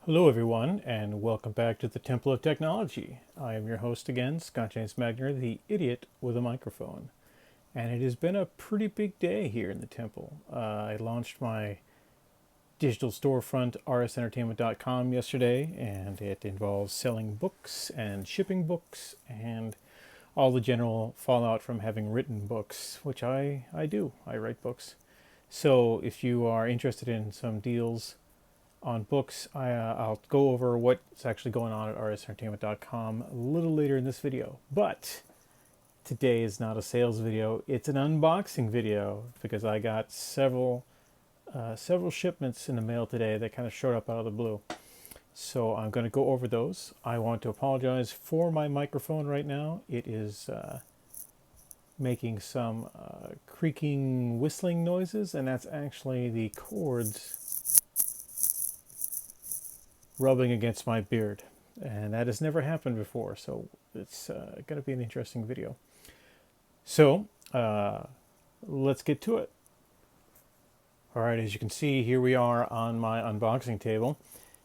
Hello, everyone, and welcome back to the Temple of Technology. I am your host again, Scott James Magner, the idiot with a microphone. And it has been a pretty big day here in the Temple. I launched my digital storefront, rsentertainment.com, yesterday, and it involves selling books and shipping books and all the general fallout from having written books, which I do. I write books. So if you are interested in some deals on books, I'll go over what's actually going on at rsentertainment.com a little later in this video. But today is not a sales video; it's an unboxing video because I got several shipments in the mail today that kind of showed up out of the blue. So I'm going to go over those. I want to apologize for my microphone right now. It is making some creaking, whistling noises, and that's actually the cords rubbing against my beard, and that has never happened before, so it's going to be an interesting video. So let's get to it. All right, as you can see, here we are on my unboxing table.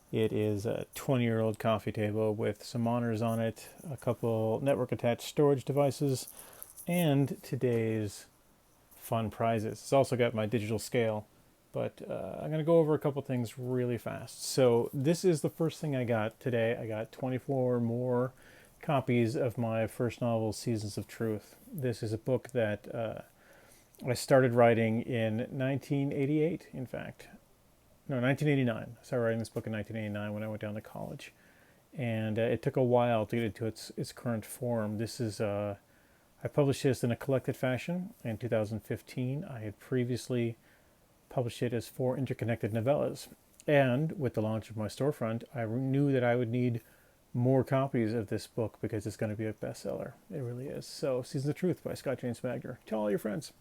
It is a 20-year-old coffee table with some monitors on it, a couple network attached storage devices, and today's fun prizes. It's also got my digital scale, but I'm going to go over a couple things really fast. So this is the first thing I got today. I got 24 more copies of my first novel, Seasons of Truth. This is a book that I started writing in 1988, in fact. No, 1989. I started writing this book in 1989 when I went down to college. And it took a while to get it to its current form. This is, I published this in a collected fashion in 2015. I had previously published it as 4 interconnected novellas. And with the launch of my storefront, I knew that I would need more copies of this book because it's going to be a bestseller. It really is. So, Seasons of Truth by Scott James Magner. Tell all your friends.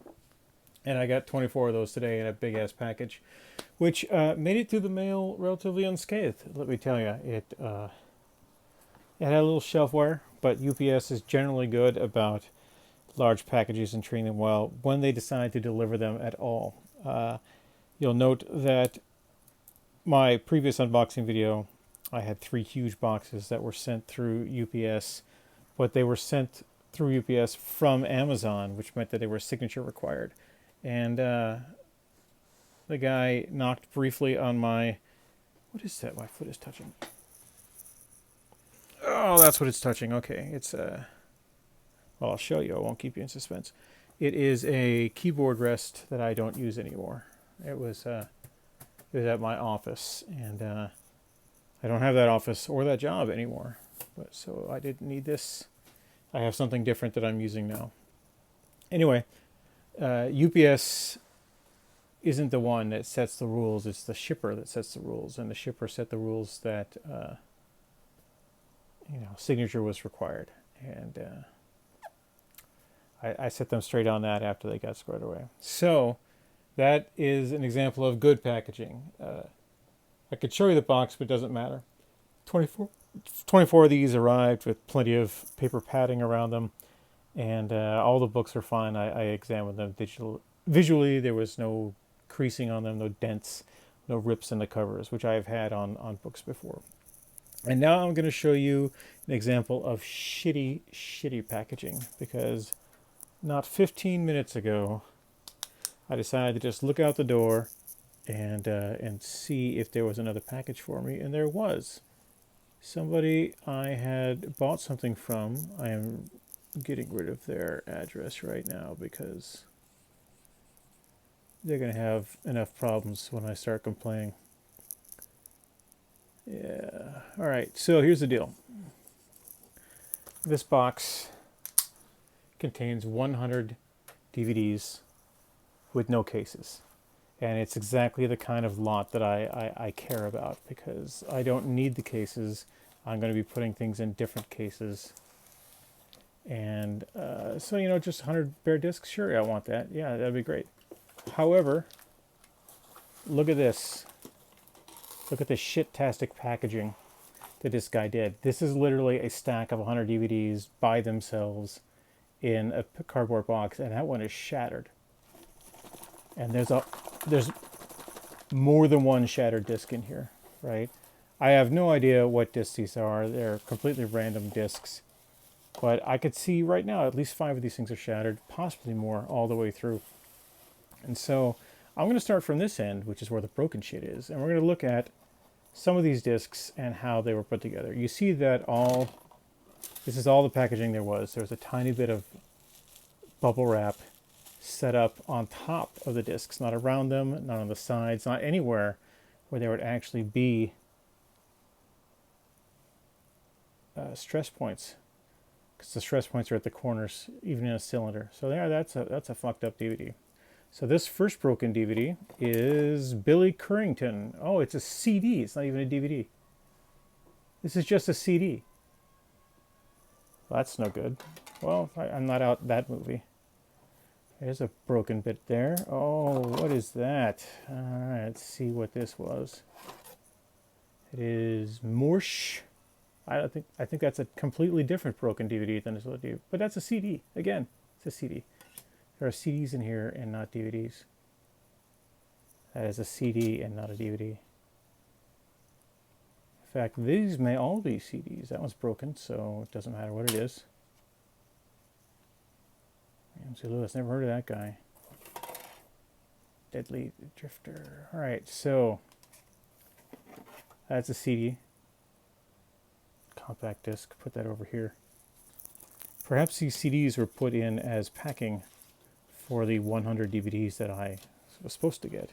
And I got 24 of those today in a big-ass package, which made it through the mail relatively unscathed, let me tell you. It had a little shelfware, but UPS is generally good about large packages and treating them well when they decide to deliver them at all. You'll note that my previous unboxing video, I had 3 huge boxes that were sent through UPS, but they were sent through UPS from Amazon, which meant that they were signature required. And the guy knocked briefly on my... What is that? My foot is touching. Oh, that's what it's touching. Okay, it's... Well, I'll show you. I won't keep you in suspense. It is a keyboard rest that I don't use anymore. It was at my office, and I don't have that office or that job anymore. But so I didn't need this. I have something different that I'm using now. Anyway, UPS isn't the one that sets the rules. It's the shipper that sets the rules, and the shipper set the rules that signature was required, and I set them straight on that after they got squared away. So that is an example of good packaging. I could show you the box, but it doesn't matter. 24 of these arrived with plenty of paper padding around them, and all the books are fine. I examined them visually. There was no creasing on them, no dents, no rips in the covers, which I have had on books before. And now I'm going to show you an example of shitty packaging, because not 15 minutes ago, I decided to just look out the door and see if there was another package for me, and there was. Somebody I had bought something from. I am getting rid of their address right now because they're going to have enough problems when I start complaining. Yeah. All right. So here's the deal. This box contains 100 DVDs with no cases. And it's exactly the kind of lot that I care about, because I don't need the cases. I'm going to be putting things in different cases. And so, just 100 bare discs, sure, I want that. Yeah, that'd be great. However, look at this. Look at the shit-tastic packaging that this guy did. This is literally a stack of 100 DVDs by themselves in a cardboard box, and that one is shattered. And there's more than one shattered disc in here, right? I have no idea what discs these are. They're completely random discs. But I could see right now at least 5 of these things are shattered, possibly more, all the way through. And so I'm going to start from this end, which is where the broken shit is. And we're going to look at some of these discs and how they were put together. You see that this is all the packaging there was. There was a tiny bit of bubble wrap set up on top of the discs, not around them, not on the sides, not anywhere where there would actually be stress points, because the stress points are at the corners, even in a cylinder. So there, that's a fucked up DVD. So this first broken DVD is Billy Currington. Oh, it's a CD. It's not even a DVD. This is just a CD. Well, that's no good. Well, I'm not out that movie. There's a broken bit there. Oh, what is that? All right, let's see what this was. It is Morsh. I think that's a completely different broken DVD than this other DVD. But that's a CD. Again, it's a CD. There are CDs in here and not DVDs. That is a CD and not a DVD. In fact, these may all be CDs. That one's broken, so it doesn't matter what it is. Ramsey Lewis, never heard of that guy. Deadly Drifter. All right, so that's a CD. Compact disc, put that over here. Perhaps these CDs were put in as packing for the 100 DVDs that I was supposed to get.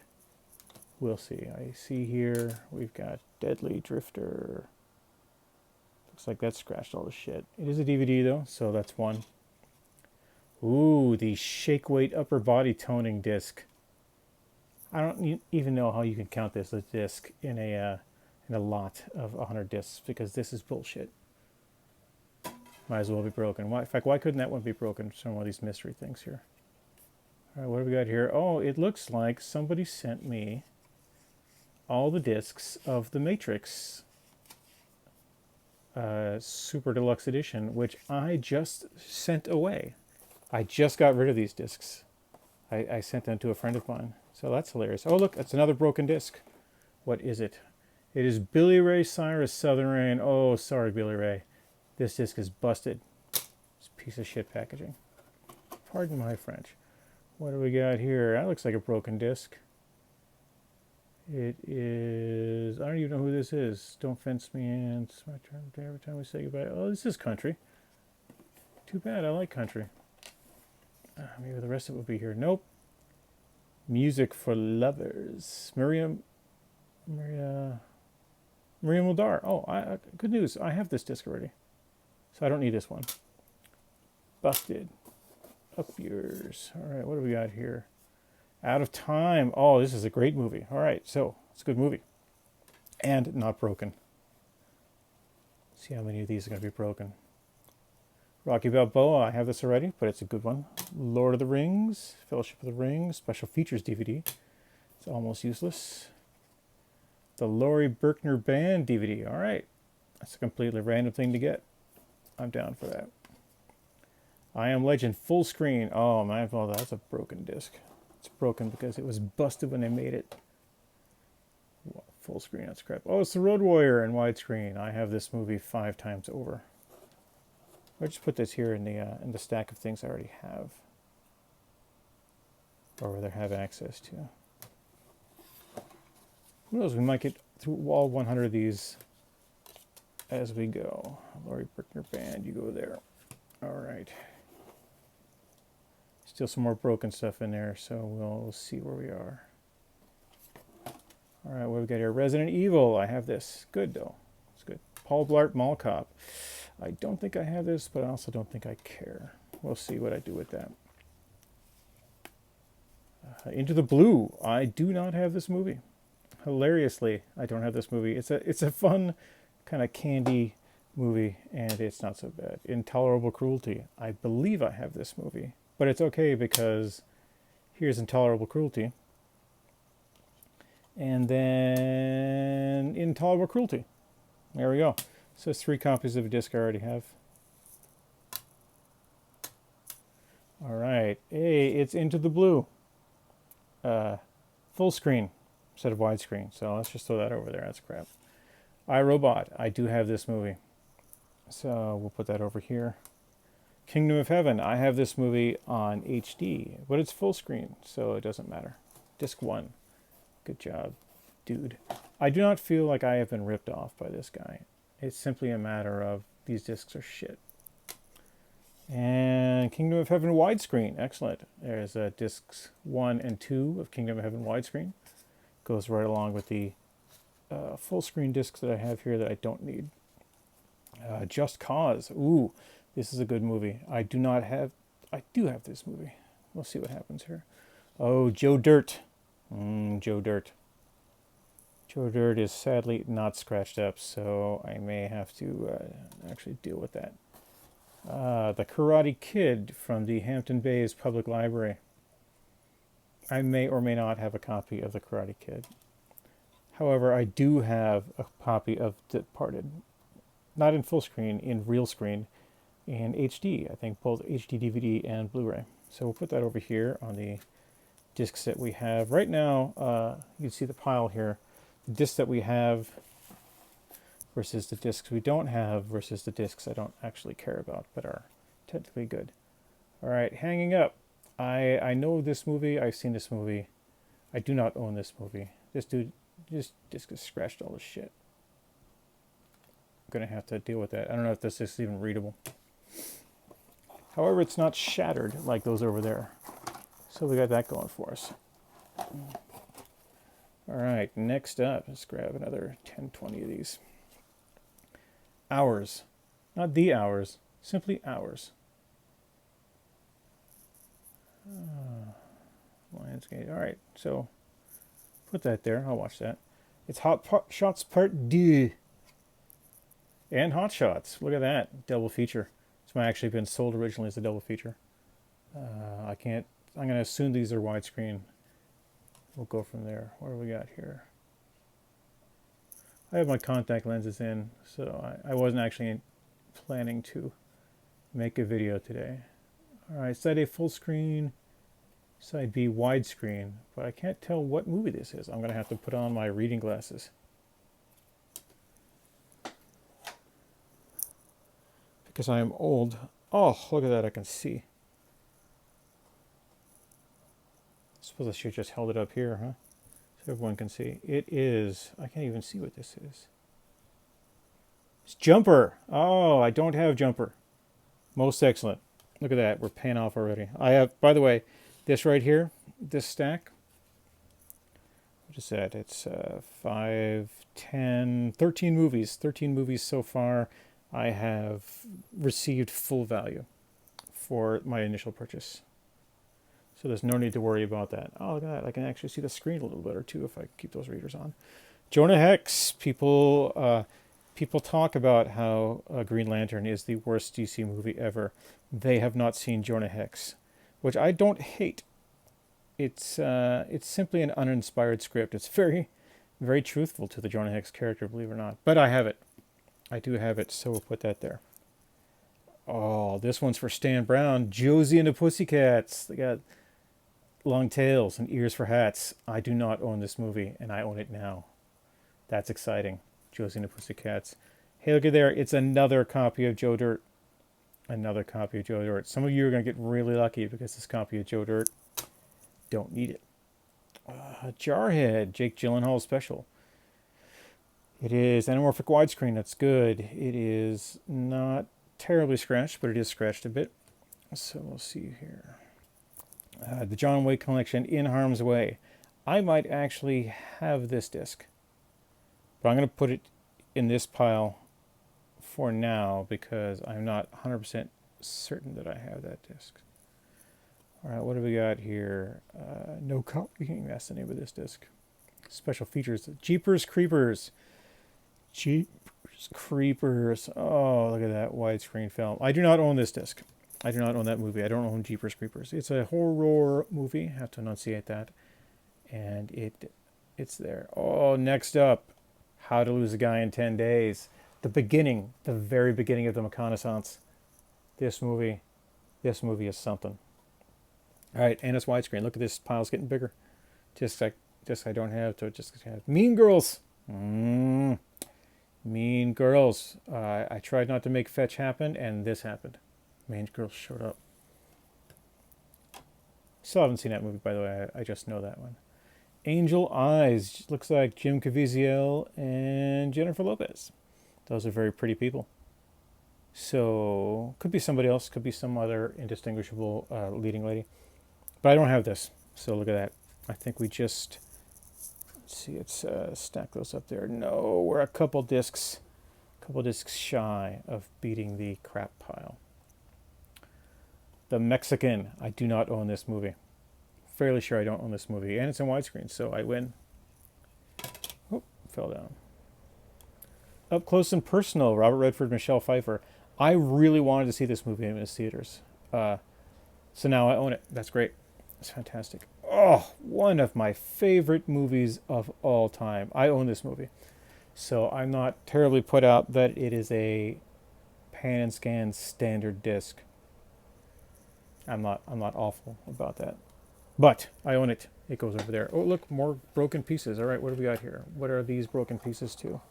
We'll see. I see here we've got Deadly Drifter. Looks like that scratched all the shit. It is a DVD though, so that's one. Ooh, the Shake Weight upper body toning disc. I don't even know how you can count this as a disc in a lot of 100 discs, because this is bullshit. Might as well be broken. In fact, why couldn't that one be broken? Some of these mystery things here. All right, what do we got here? Oh, it looks like somebody sent me all the discs of The Matrix Super Deluxe Edition, which I just sent away. I just got rid of these discs. I sent them to a friend of mine. So that's hilarious. Oh, look, that's another broken disc. What is it? It is Billy Ray Cyrus Southern Rain. Oh, sorry, Billy Ray. This disc is busted. It's a piece of shit packaging. Pardon my French. What do we got here? That looks like a broken disc. It is... I don't even know who this is. Don't Fence Me In. It's my turn every time we say goodbye. Oh, this is country. Too bad. I like country. Maybe the rest of it will be here. Nope. Music for Lovers. Miriam Muldar. Oh, good news. I have this disc already. So I don't need this one. Busted. Up yours. All right, what do we got here? Out of Time. Oh, this is a great movie. All right, so it's a good movie. And not broken. See how many of these are going to be broken. Rocky Balboa, I have this already, but it's a good one. Lord of the Rings, Fellowship of the Ring, Special Features DVD. It's almost useless. The Laurie Berkner Band DVD. All right. That's a completely random thing to get. I'm down for that. I Am Legend full screen. Oh, man, well, that's a broken disc. It's broken because it was busted when they made it. Full screen, that's crap. Oh, it's the Road Warrior in widescreen. I have this movie 5 times over. I'll just put this here in the stack of things I already have, or rather have access to. Who knows? We might get through all 100 of these as we go. Laurie Berkner Band, you go there. All right. Still some more broken stuff in there, so we'll see where we are. All right, what do we got here? Resident Evil. I have this. Good though. It's good. Paul Blart Mall Cop. I don't think I have this, but I also don't think I care. We'll see what I do with that. Into the Blue. I do not have this movie. Hilariously, I don't have this movie. It's a fun kind of candy movie, and it's not so bad. Intolerable Cruelty. I believe I have this movie, but it's okay because here's Intolerable Cruelty, and then Intolerable Cruelty. There we go. So it's 3 copies of a disc I already have. All right. Hey, it's Into the Blue. Full screen instead of widescreen. So let's just throw that over there. That's crap. I, Robot. I do have this movie. So we'll put that over here. Kingdom of Heaven. I have this movie on HD, but it's full screen, so it doesn't matter. Disc 1. Good job, dude. I do not feel like I have been ripped off by this guy. It's simply a matter of these discs are shit. And Kingdom of Heaven widescreen. Excellent. There's discs 1 and 2 of Kingdom of Heaven widescreen. Goes right along with the full screen discs that I have here that I don't need. Just Cause. Ooh, this is a good movie. I do have this movie. We'll see what happens here. Oh, Joe Dirt. Joe Dirt. Joe Dirt is sadly not scratched up, so I may have to actually deal with that. The Karate Kid from the Hampton Bays Public Library. I may or may not have a copy of The Karate Kid. However, I do have a copy of Departed. Not in full screen, in real screen, in HD. I think both HD DVD and Blu-ray. So we'll put that over here on the discs that we have. Right now, you can see the pile here. The discs that we have versus the discs we don't have versus the discs I don't actually care about but are technically good. All right, hanging up. I know this movie. I've seen this movie. I do not own this movie. This disc is scratched all this shit. I'm going to have to deal with that. I don't know if this is even readable. However, it's not shattered like those over there. So we got that going for us. All right, next up, let's grab another 10, 20 of these. Hours. Not the Hours, simply Hours. Lionsgate. All right, so put that there. I'll watch that. It's Hot Shots Part 2. And Hot Shots. Look at that. Double feature. It's actually been sold originally as a double feature. I'm going to assume these are widescreen. We'll go from there. What do we got here? I have my contact lenses in, so I wasn't actually planning to make a video today. All right, side A full screen, side B widescreen, but I can't tell what movie this is. I'm going to have to put on my reading glasses. Because I am old. Oh, look at that, I can see. I suppose I should just held it up here, huh? So everyone can see. It is, I can't even see what this is. It's Jumper. Oh, I don't have Jumper. Most excellent. Look at that, we're paying off already. I have, by the way, this right here, this stack. What is that? It's 5, 10, 13 movies. 13 movies so far. I have received full value for my initial purchase. So there's no need to worry about that. Oh, look at that. I can actually see the screen a little better, too, if I keep those readers on. Jonah Hex. People talk about how Green Lantern is the worst DC movie ever. They have not seen Jonah Hex, which I don't hate. It's simply an uninspired script. It's very, very truthful to the Jonah Hex character, believe it or not. But I have it. I do have it, so we'll put that there. Oh, this one's for Stan Brown. Josie and the Pussycats. They got long tails and ears for hats. I do not own this movie, and I own it now. That's exciting. Josie and the Pussycats. Hey, look at there. It's another copy of Joe Dirt. Another copy of Joe Dirt. Some of you are going to get really lucky because this copy of Joe Dirt, don't need it. Jarhead. Jake Gyllenhaal special. It is anamorphic widescreen. That's good. It is not terribly scratched, but it is scratched a bit. So we'll see here. The John Wick collection, In Harm's Way. I might actually have this disc, but I'm going to put it in this pile for now because I'm not 100% certain that I have that disc. All right, what do we got here? No copying. That's the name of this disc. Special features. Jeepers Creepers. Jeepers Creepers. Oh, look at that widescreen film. I do not own this disc. I do not own that movie. I don't own Jeepers Creepers. It's a horror movie. I have to enunciate that. And it's there. Oh, next up, How to Lose a Guy in 10 Days. The beginning, the very beginning of The Reconnaissance. This movie is something. All right, and it's widescreen. Look at this pile's getting bigger. Just I don't have to just have Mean Girls. Mean Girls. I tried not to make fetch happen, and this happened. Mean Girls showed up. Still haven't seen that movie, by the way. I just know that one. Angel Eyes. Looks like Jim Caviezel and Jennifer Lopez. Those are very pretty people. So, could be somebody else. Could be some other indistinguishable leading lady. But I don't have this. So, look at that. I think we just... Let's see, let's stack those up there. No, we're a couple discs shy of beating the crap pile. The Mexican. I do not own this movie. Fairly sure I don't own this movie. And it's in widescreen, so I win. Oh, fell down. Up Close and Personal. Robert Redford, Michelle Pfeiffer. I really wanted to see this movie in its theaters. So now I own it. That's great. That's fantastic. Oh, one of my favorite movies of all time. I own this movie. So I'm not terribly put out that it is a pan and scan standard disc. I'm not awful about that. But I own it. It goes over there. Oh, look, more broken pieces. All right, what do we got here? What are these broken pieces to?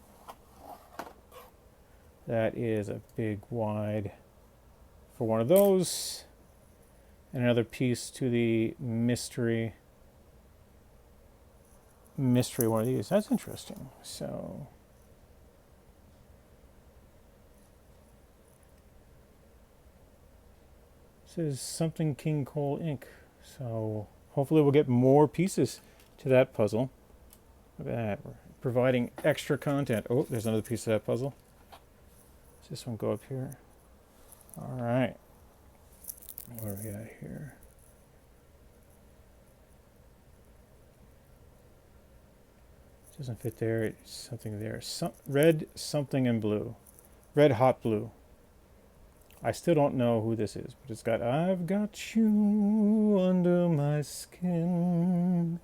That is a big wide for one of those. And another piece to the mystery one of these. That's interesting. So this is Something King Cole Inc. So hopefully we'll get more pieces to that puzzle. Look at that. We're providing extra content. Oh, there's another piece of that puzzle. Does this one go up here? All right. What do we got here? Doesn't fit there. It's something there. Red, something, and blue. Red, hot blue. I still don't know who this is, but it's got I've got you under my skin.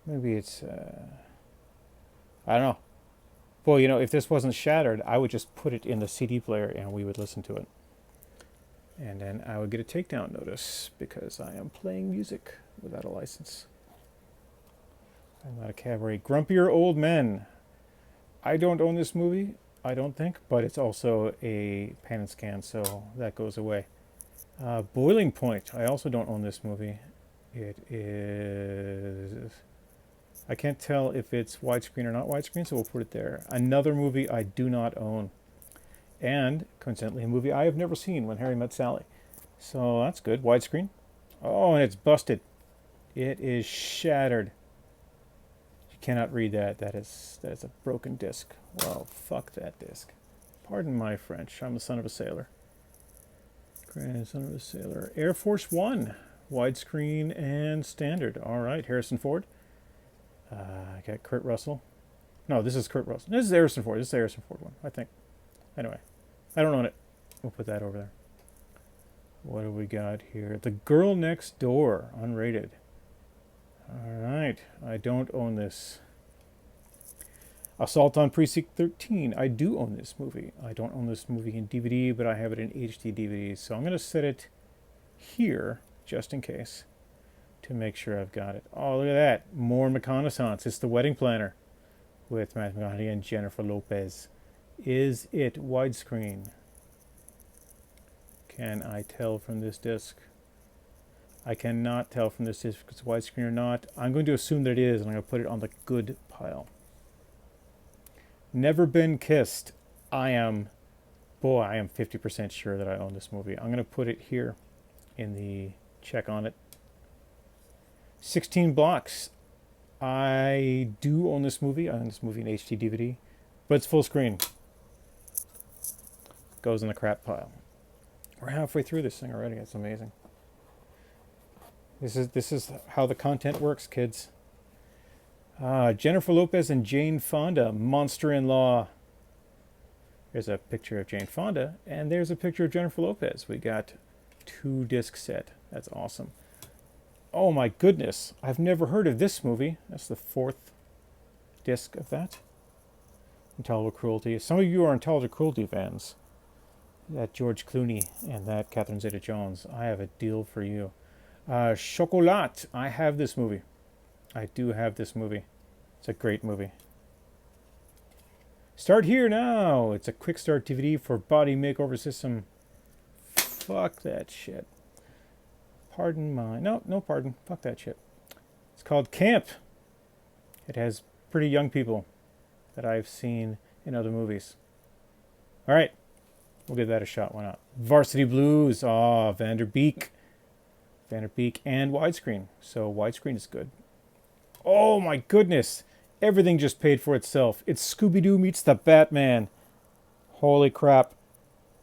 Maybe it's, I don't know. Well, you know, if this wasn't Shattered, I would just put it in the CD player and we would listen to it. And then I would get a takedown notice because I am playing music without a license. I'm not a cabaret. Grumpier Old Men. I don't own this movie, I don't think, but it's also a pan and scan, so that goes away. Boiling Point. I also don't own this movie. It is... I can't tell if it's widescreen or not widescreen, so we'll put it there. Another movie I do not own. And, coincidentally, a movie I have never seen, When Harry Met Sally. So that's good. Widescreen. Oh, and it's busted. It is shattered. You cannot read that. That is a broken disc. Well, fuck that disc. Pardon my French. I'm the son of a sailor. Grandson of a sailor. Air Force One. Widescreen and standard. All right. Harrison Ford. I got Kurt Russell. No, this is Kurt Russell. This is Harrison Ford. This is the Harrison Ford one, I think. Anyway, I don't own it. We'll put that over there. What do we got here? The Girl Next Door, unrated. All right, I don't own this. Assault on Precinct 13. I do own this movie. I don't own this movie in DVD, but I have it in HD DVD. So I'm going to set it here, just in case, to make sure I've got it. Oh, look at that. More Reconnaissance. It's The Wedding Planner with Matthew McConaughey and Jennifer Lopez. Is it widescreen? Can I tell from this disc? I cannot tell from this disc if it's widescreen or not. I'm going to assume that it is, and I'm going to put it on the good pile. Never Been Kissed. I am 50% sure that I own this movie. I'm going to put it here in the check on it. 16 Blocks. I do own this movie. I own this movie in HD DVD, but it's full screen. Goes in the crap pile. We're halfway through this thing already. It's amazing. This is how the content works, kids. Jennifer Lopez and Jane Fonda, Monster-in-Law. There's a picture of Jane Fonda, and there's a picture of Jennifer Lopez. We got 2 disc set. That's awesome. Oh my goodness, I've never heard of this movie. That's the 4th disc of that. Intolerable Cruelty. Some of you are Intolerable Cruelty fans. That George Clooney and that Catherine Zeta-Jones. I have a deal for you. Chocolat. I have this movie. I do have this movie. It's a great movie. Start here now. It's a quick start DVD for body makeover system. Fuck that shit. Pardon my... No pardon. Fuck that shit. It's called Camp. It has pretty young people that I've seen in other movies. All right. We'll give that a shot. Why not? Varsity Blues. Oh, Vanderbeek. Vanderbeek and widescreen. So widescreen is good. Oh my goodness. Everything just paid for itself. It's Scooby-Doo meets the Batman. Holy crap.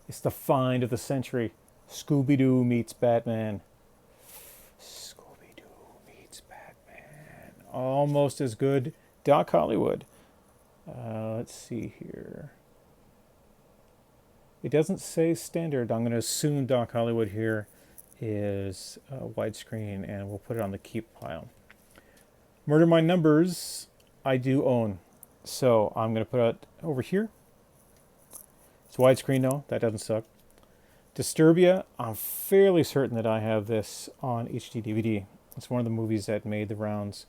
It's the find of the century. Scooby-Doo meets Batman. Scooby-Doo meets Batman. Almost as good. Doc Hollywood. Let's see here. It doesn't say standard. I'm going to assume Doc Hollywood here is widescreen, and we'll put it on the keep pile. Murder My Numbers, I do own. So I'm going to put it over here. It's widescreen though. That doesn't suck. Disturbia, I'm fairly certain that I have this on HD DVD. It's one of the movies that made the rounds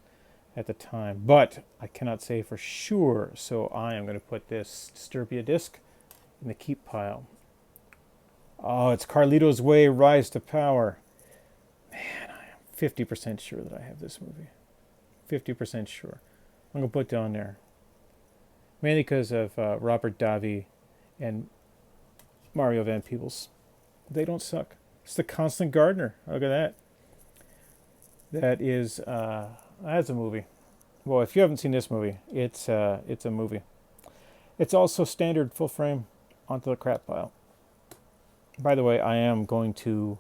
at the time, but I cannot say for sure. So I am going to put this Disturbia disc in the keep pile. Oh, it's Carlito's Way, Rise to Power. Man, I am 50% sure that I have this movie. 50% sure. I'm going to put down there. Mainly because of Robert Davi and Mario Van Peebles. They don't suck. It's The Constant Gardener. Look at that. That is, that's a movie. Well, if you haven't seen this movie, it's a movie. It's also standard full frame onto the crap pile. By the way, I'm not going to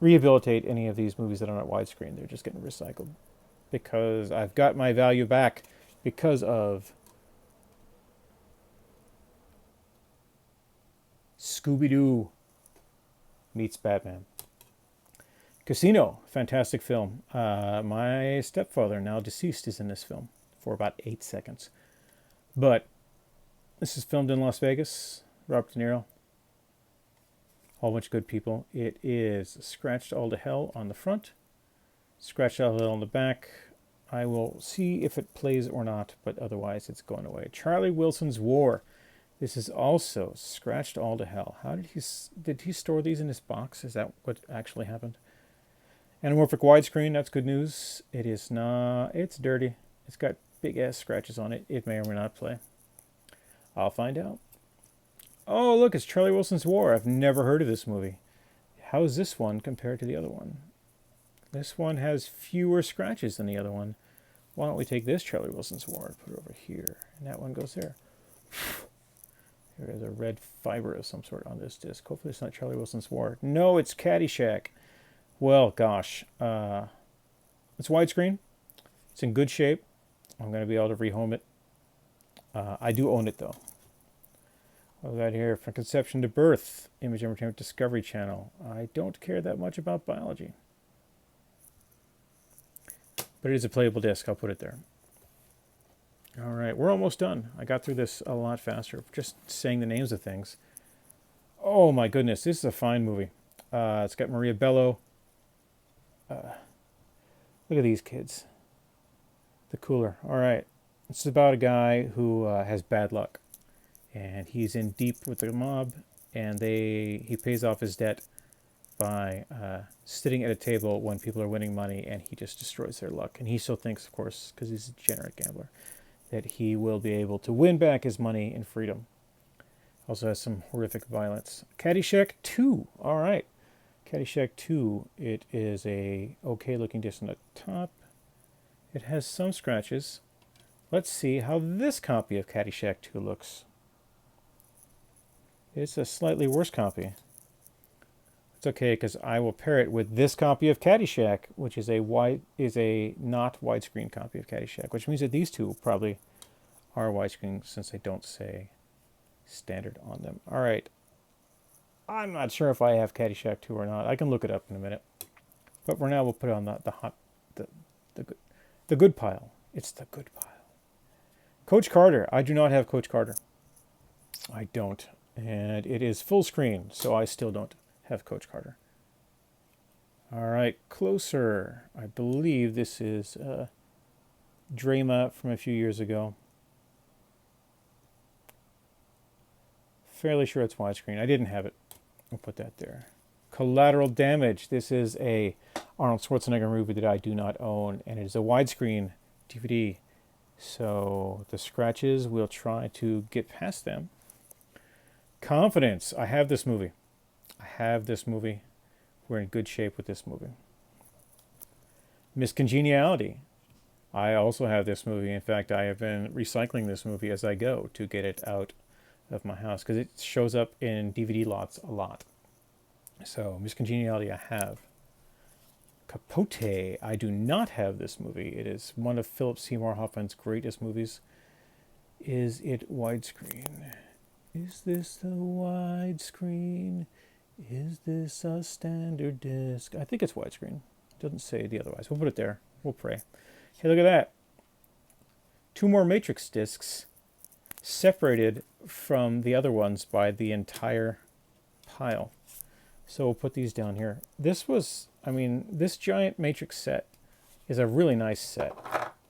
rehabilitate any of these movies that are not widescreen. They're just getting recycled because I've got my value back because of Scooby-Doo meets Batman. Casino, fantastic film. My stepfather, now deceased, is in this film for about 8 seconds. But this is filmed in Las Vegas. Robert De Niro. Whole bunch of good people. It is Scratched All to Hell on the front. Scratched All to Hell on the back. I will see if it plays or not, but otherwise it's going away. Charlie Wilson's War. This is also Scratched All to Hell. How did he store these in his box? Is that what actually happened? Anamorphic widescreen, that's good news. It is not, it's dirty. It's got big ass scratches on it. It may or may not play. I'll find out. Oh, look, it's Charlie Wilson's War. I've never heard of this movie. How is this one compared to the other one? This one has fewer scratches than the other one. Why don't we take this Charlie Wilson's War and put it over here? And that one goes there. There is a red fiber of some sort on this disc. Hopefully it's not Charlie Wilson's War. No, it's Caddyshack. Well, gosh. It's widescreen. It's in good shape. I'm going to be able to rehome it. I do own it, though. What we got here? From Conception to Birth, Image Entertainment Discovery Channel. I don't care that much about biology. But it is a playable disc. I'll put it there. All right, we're almost done. I got through this a lot faster, just saying the names of things. Oh my goodness, this is a fine movie. It's got Maria Bello. Look at these kids. The Cooler. All right, it's about a guy who has bad luck, and he's in deep with the mob, and he pays off his debt by sitting at a table when people are winning money, and he just destroys their luck. And he still thinks, of course, because he's a degenerate gambler, that he will be able to win back his money in freedom. Also has some horrific violence. Caddyshack 2. All right. Caddyshack 2. It is a okay looking disc on the top. It has some scratches. Let's see how this copy of Caddyshack 2 looks. It's a slightly worse copy. It's okay because I will pair it with this copy of Caddyshack, which is a not widescreen copy of Caddyshack, which means that these two probably are widescreen since they don't say standard on them. All right. I'm not sure if I have Caddyshack 2 or not. I can look it up in a minute. But for now, we'll put it on the good pile. It's the good pile. Coach Carter. I do not have Coach Carter. I don't. And it is full screen, so I still don't have Coach Carter. All right, Closer. I believe this is Drama from a few years ago. fairly sure it's widescreen. I didn't have it. I'll put that there. Collateral Damage. This is a Arnold Schwarzenegger movie that I do not own, and it is a widescreen DVD. So the scratches, we'll try to get past them. Confidence. I have this movie. We're in good shape with this movie. Miscongeniality. I also have this movie. In fact, I have been recycling this movie as I go to get it out of my house because it shows up in DVD lots a lot. So Miscongeniality I have. Capote. I do not have this movie. It is one of Philip Seymour Hoffman's greatest movies. Is it widescreen? Is this the widescreen? Is this a standard disc? I think it's widescreen. Doesn't say the otherwise. We'll put it there. We'll pray. Hey, look at that. 2 more Matrix discs separated from the other ones by the entire pile. So we'll put these down here. This giant Matrix set is a really nice set.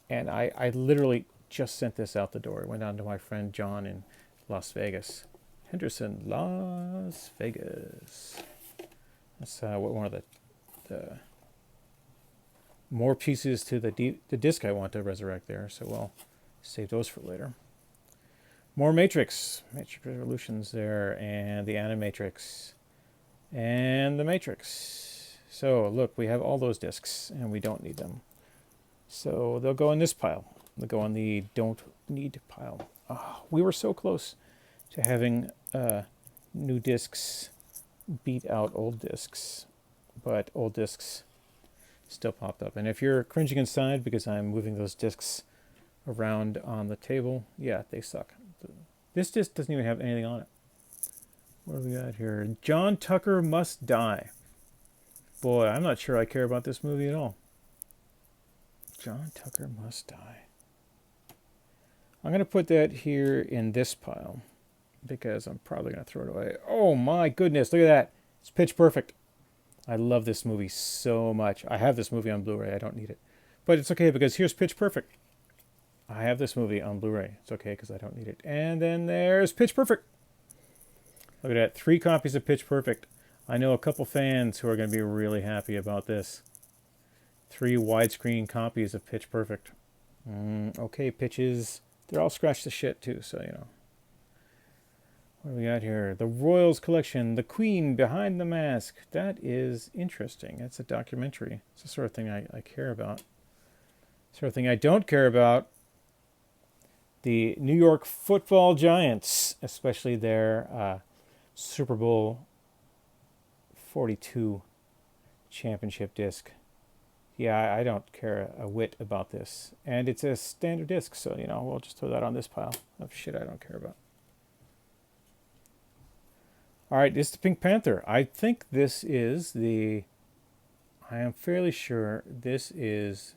And I literally just sent this out the door. It went down to my friend John in Las Vegas. Henderson, Las Vegas. That's one of the more pieces to the disc I want to resurrect there. So we'll save those for later. More Matrix Revolutions there, and the Animatrix, and the Matrix. So look, we have all those discs, and we don't need them. So they'll go in this pile. They'll go on the don't need pile. Oh, we were so close to having new discs beat out old discs, but old discs still popped up. And if you're cringing inside because I'm moving those discs around on the table, yeah, they suck. This disc doesn't even have anything on it. What do we got here? John Tucker Must Die. Boy, I'm not sure I care about this movie at all. John Tucker Must Die. I'm going to put that here in this pile because I'm probably going to throw it away. Oh my goodness, look at that. It's Pitch Perfect. I love this movie so much. I have this movie on Blu-ray. I don't need it. But it's okay because here's Pitch Perfect. I have this movie on Blu-ray. It's okay because I don't need it. And then there's Pitch Perfect. Look at that. 3 copies of Pitch Perfect. I know a couple fans who are going to be really happy about this. 3 widescreen copies of Pitch Perfect. Okay, pitches. They're all scratched to shit too, so you know. What do we got here? The Royals Collection, The Queen Behind the Mask. That is interesting. It's a documentary. It's the sort of thing I care about. Sort of thing I don't care about. The New York Football Giants, especially their Super Bowl 42 championship disc. Yeah, I don't care a whit about this. And it's a standard disc, so, you know, we'll just throw that on this pile of shit I don't care about. All right, this is the Pink Panther. I think this is I am fairly sure this is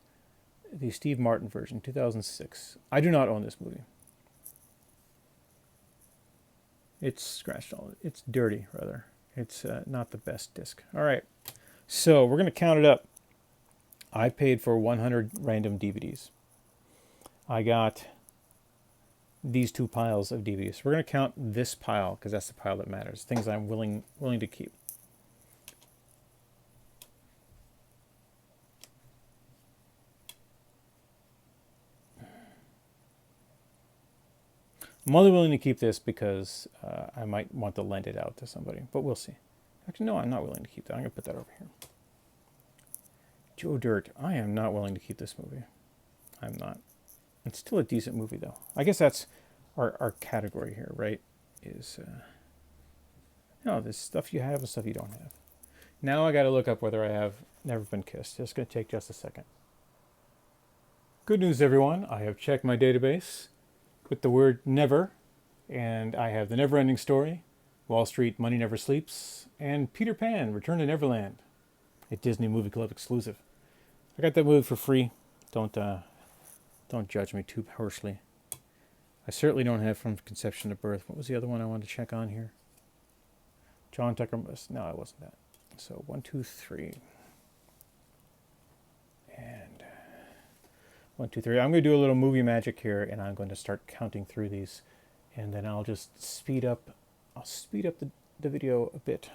the Steve Martin version, 2006. I do not own this movie. It's scratched all. It's dirty, rather. It's not the best disc. All right, so we're going to count it up. I paid for 100 random DVDs. I got these 2 piles of DVDs. We're going to count this pile because that's the pile that matters. Things I'm willing to keep. I'm only willing to keep this because I might want to lend it out to somebody, but we'll see. Actually, no, I'm not willing to keep that. I'm going to put that over here. Joe Dirt. I am not willing to keep this movie. I'm not. It's still a decent movie, though. I guess that's our category here, right? Is, there's stuff you have and stuff you don't have. Now I got to look up whether I have Never Been Kissed. It's going to take just a second. Good news, everyone. I have checked my database with the word never, and I have The Never-Ending Story, Wall Street, Money Never Sleeps, and Peter Pan, Return to Neverland, a Disney Movie Club exclusive. I got that movie for free. Don't judge me too harshly. I certainly don't have From Conception to Birth. What was the other one I wanted to check on here? John Tucker Must. No, it wasn't that. So 1, 2, 3. And 1, 2, 3. I'm going to do a little movie magic here, and I'm going to start counting through these. And then I'll just speed up I'll speed up the video a bit.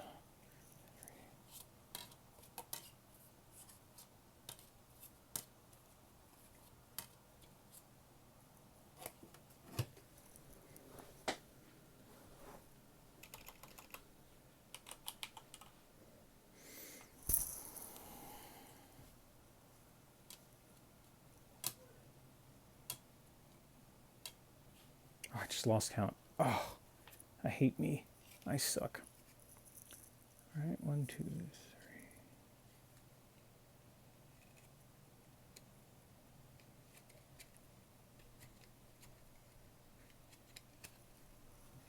Oh, I just lost count. Oh, I hate me. I suck. All right, 1, 2,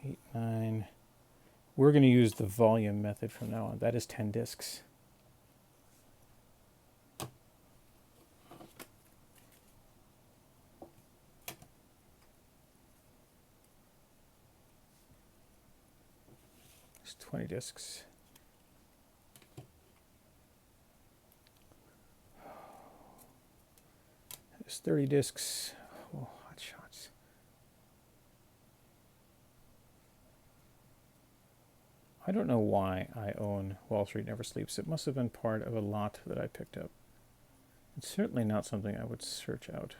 3, 8, 9. We're going to use the volume method from now on. That is 10 discs. It's 20 discs. There's 30 discs. Oh, hot shots. I don't know why I own Wall Street Never Sleeps. It must have been part of a lot that I picked up. It's certainly not something I would search out.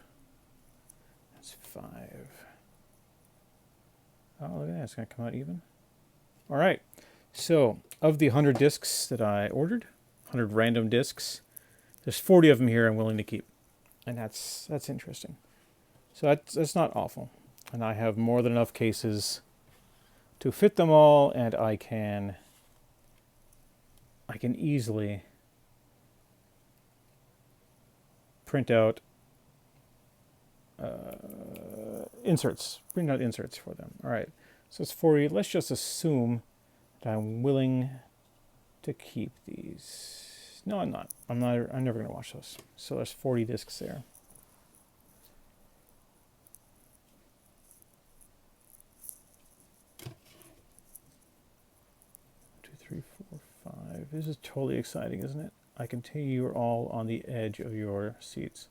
That's 5. Oh, look at that. It's going to come out even. All right. So, of the 100 discs that I ordered, 100 random discs, there's 40 of them here I'm willing to keep. And that's interesting. So that's not awful. And I have more than enough cases to fit them all, and I can easily print out inserts for them. All right, so it's 40. Let's just assume that I'm willing to keep these. No, I'm not. I'm never going to watch those. So there's 40 discs there. 2, 3, 4, 5. This is totally exciting, isn't it? I can tell you're all on the edge of your seats.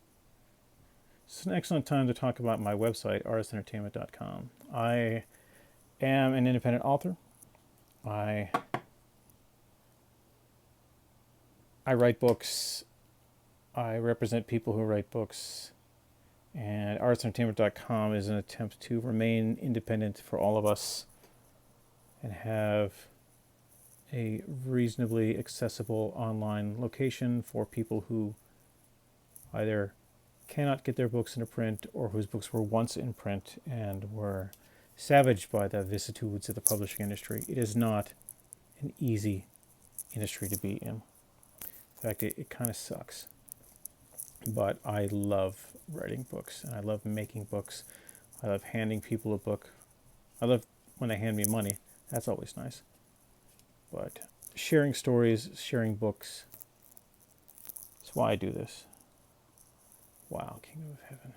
It's an excellent time to talk about my website, artistentertainment.com. I am an independent author. I write books. I represent people who write books. And artistentertainment.com is an attempt to remain independent for all of us and have a reasonably accessible online location for people who either cannot get their books into print or whose books were once in print and were savaged by the vicissitudes of the publishing industry. It is not an easy industry to be in. In fact, it kind of sucks. But I love writing books, and I love making books. I love handing people a book. I love when they hand me money. That's always nice. But sharing stories, sharing books, that's why I do this. Wow, Kingdom of Heaven.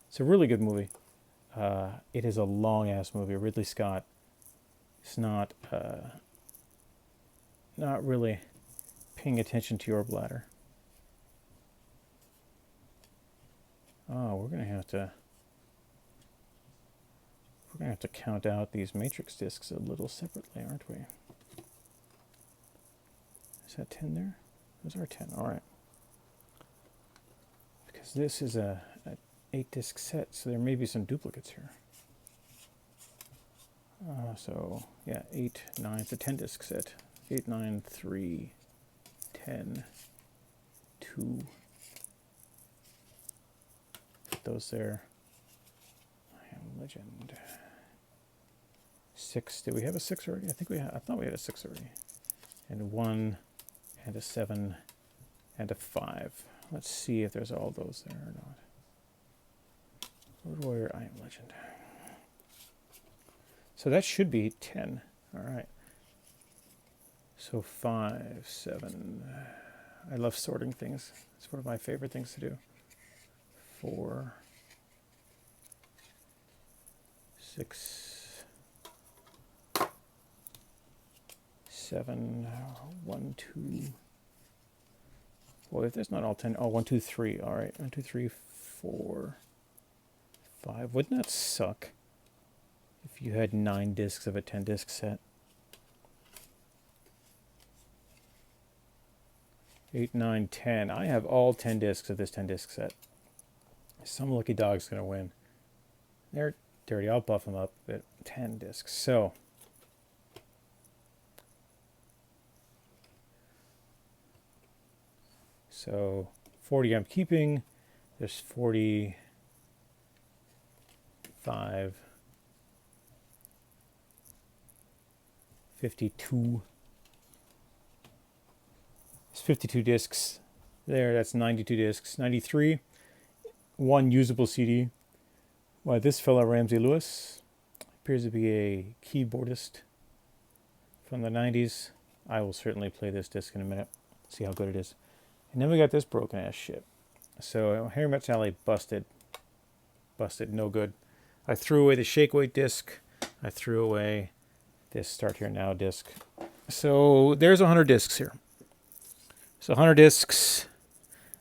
It's a really good movie. It is a long-ass movie. Ridley Scott is not really paying attention to your bladder. Oh, we're gonna have to count out these matrix discs a little separately, aren't we? Is that 10 there? Those are 10. All right. Because this is a 8-disc set, so there may be some duplicates here. So yeah, 8, 9. It's a 10-disc set. 8, 9, 3, 10, 2. Put those there. I Am Legend. 6. Did we have a 6 already? I thought we had a 6 already. And 1, and a 7, and a 5. Let's see if there's all those there or not. Road Warrior, I Am Legend. So that should be 10. All right. So 5, 7. I love sorting things. It's one of my favorite things to do. 4, 6, 7, 1, 2. Well, if there's not all 10, 1, 2, 3. All right, 1, 2, 3, 4, 5. Wouldn't that suck if you had 9 discs of a 10 disc set. 8, 9, 10. I have all 10 discs of this 10 disc set. Some lucky dog's going to win. They're dirty. I'll buff them up at 10 discs. So 40 I'm keeping. There's 45, 52. It's 52 discs there. That's 92 discs. 93. 1 usable CD by this fella, Ramsey Lewis. Appears to be a keyboardist from the 90s. I will certainly play this disc in a minute. See how good it is. And then we got this broken ass shit. So Harry Met Sally busted. No good. I threw away the shake weight disc. I threw away this Start Here Now disc. So there's 100 discs here. So 100 discs.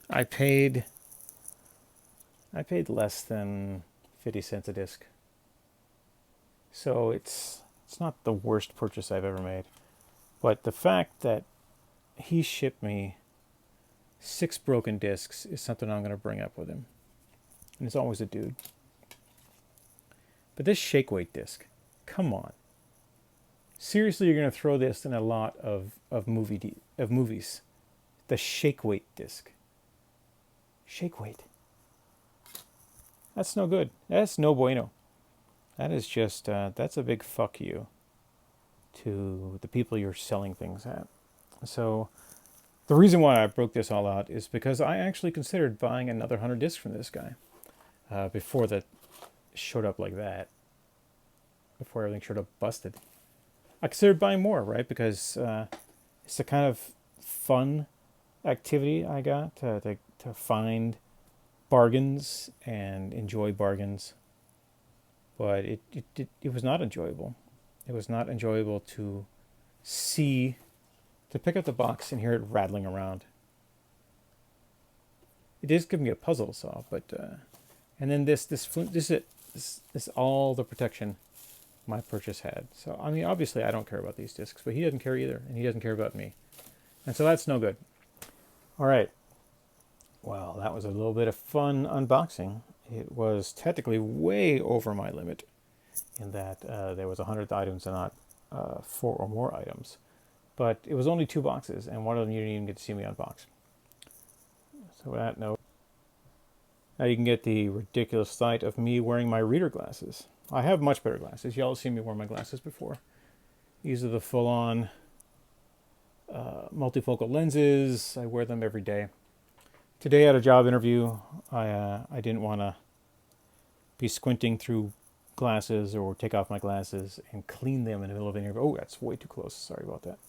I paid less than 50 cents a disc. So it's not the worst purchase I've ever made. But the fact that he shipped me 6 broken discs is something I'm going to bring up with him. And it's always a dude. But this shake weight disc, come on. Seriously, you're going to throw this in a lot of movies. The shake weight disc. Shake weight. That's no good. That's no bueno. That is just, that's a big fuck you to the people you're selling things at. So the reason why I broke this all out is because I actually considered buying another 100 discs from this guy before that showed up like that. Before everything showed up busted. I considered buying more, right? Because it's the kind of fun activity I got to find bargains and enjoy bargains. But it was not enjoyable. It was not enjoyable to pick up the box and hear it rattling around. It is giving me a puzzle to solve, but and then this is all the protection my purchase had. So I mean, obviously I don't care about these discs, but he doesn't care either, and he doesn't care about me, and so that's no good. All right. Well, that was a little bit of fun unboxing. It was technically way over my limit in that there was 100 items and not 4 or more items. But it was only 2 boxes, and one of them you didn't even get to see me unbox. So with that note, now you can get the ridiculous sight of me wearing my reader glasses. I have much better glasses. Y'all have seen me wear my glasses before. These are the full-on multifocal lenses. I wear them every day. Today at a job interview, I didn't want to be squinting through glasses or take off my glasses and clean them in the middle of an interview. Oh, that's way too close. Sorry about that.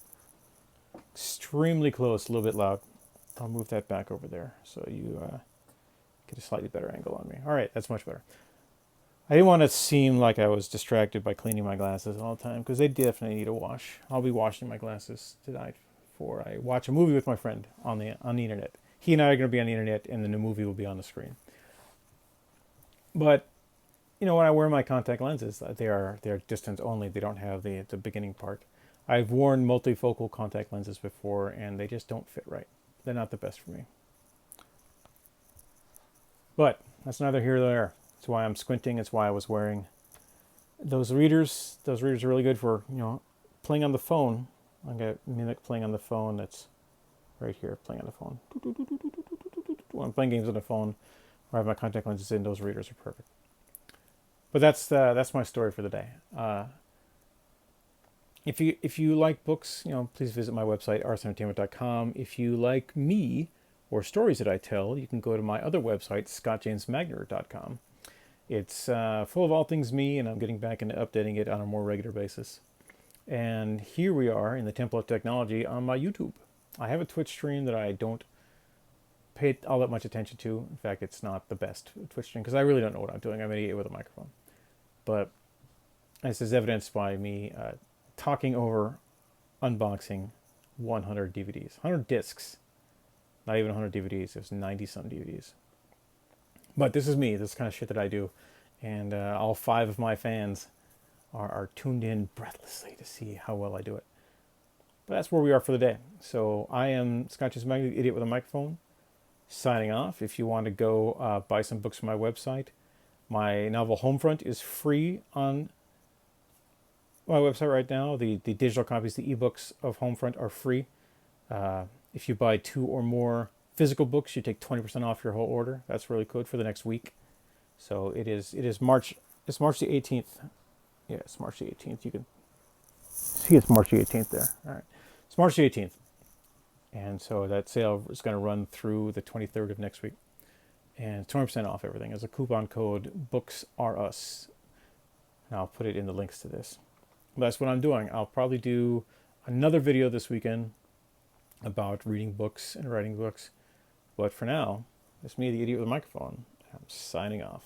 Extremely close, a little bit loud. I'll move that back over there so you get a slightly better angle on me. All right, that's much better. I didn't want to seem like I was distracted by cleaning my glasses all the time because they definitely need a wash. I'll be washing my glasses tonight before I watch a movie with my friend on the internet. He and I are going to be on the internet, and then the movie will be on the screen. But you know, when I wear my contact lenses, they're distance only. They don't have the beginning part. I've worn multifocal contact lenses before, and they just don't fit right. They're not the best for me. But that's neither here nor there. That's why I'm squinting. It's why I was wearing those readers. Those readers are really good for, you know, playing on the phone. I'm going to mimic playing on the phone. That's right here, playing on the phone. When I'm playing games on the phone, where I have my contact lenses in, those readers are perfect. But that's my story for the day. If you like books, you know, please visit my website, arsentertainment.com. If you like me or stories that I tell, you can go to my other website, scottjamesmagner.com. It's full of all things me, and I'm getting back into updating it on a more regular basis. And here we are in the Temple of Technology on my YouTube. I have a Twitch stream that I don't pay all that much attention to. In fact, it's not the best Twitch stream because I really don't know what I'm doing. I'm an idiot with a microphone. But this is evidenced by me talking over unboxing 100 DVDs, 100 discs, not even 100 DVDs. It was 90-some DVDs. But this is me. This is the kind of shit that I do. And all 5 of my fans are tuned in breathlessly to see how well I do it. But that's where we are for the day. So I am Scotch's Magnetic Idiot with a Microphone, signing off. If you want to go buy some books from my website, my novel Homefront is free on my website right now. The digital copies, the ebooks of Homefront are free. If you buy 2 or more physical books, you take 20% off your whole order. That's really good for the next week. So it is March. It's March the 18th. Yeah, it's March the 18th. You can see it's March the 18th there. All right. It's March the 18th. And so that sale is going to run through the 23rd of next week. And 20% off everything. As a coupon code, Books Are Us. And I'll put it in the links to this. That's what I'm doing. I'll probably do another video this weekend about reading books and writing books. But for now, it's me, the idiot with a microphone. I'm signing off.